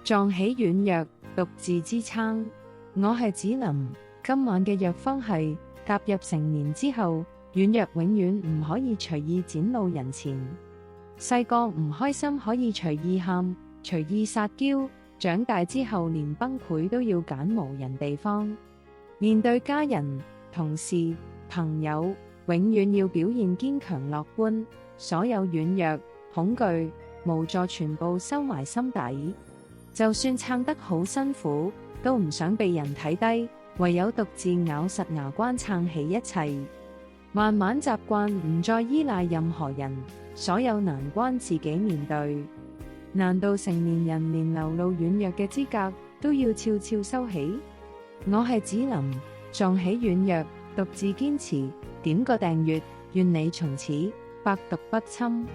撞起軟弱，獨自支撐。我係子琳，今晚嘅藥方係踏入成年之後，軟弱永遠唔可以隨意展露人前。細個唔開心可以隨意喊，隨意撒嬌，長大之後連崩潰都要揀無人地方。面對家人、同事、朋友，永遠要表現堅強樂觀，所有軟弱、恐懼、無助全部收埋心底。就算撐得好辛苦，都唔想被人睇低，唯有獨自咬實牙關撐起一切。慢慢習慣唔再依賴任何人，所有難關自己面對。難道成年人連流露軟弱嘅資格都要悄悄收起？我係子琳，撞起軟弱，獨自堅持。點個訂閱，願你從此百毒不侵。